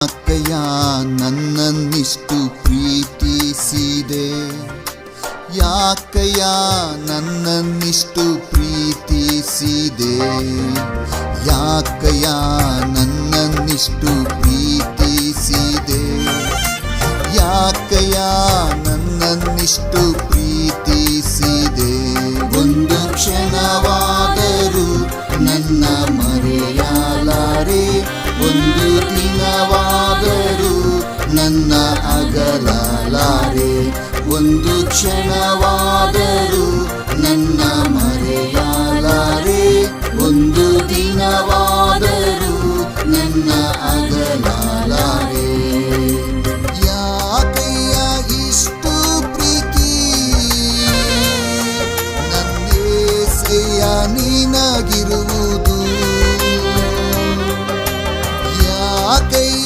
ಯಾಕಯ್ಯ ನನ್ನನ್ನಿಷ್ಟು ಪ್ರೀತಿಸಿದೆ, ಯಾಕಯ್ಯ ನನ್ನನ್ನಿಷ್ಟು ಪ್ರೀತಿಸಿದೆ, ಯಾಕಯ್ಯ ನನ್ನನ್ನಿಷ್ಟು ಪ್ರೀತಿಸಿದೆ, ಯಾಕಯ್ಯ ನನ್ನನ್ನಿಷ್ಟು ಪ್ರೀತಿಸಿದೆ. ಒಂದು ಕ್ಷಣವಾದರೂ ನನ್ನ ಮರೆಯಲಾರೆ, ಒಂದು ದಿನವಾದರೂ ನನ್ನ ಅಗಲಲಾರೆ, ಒಂದು ಕ್ಷಣವಾದರೂ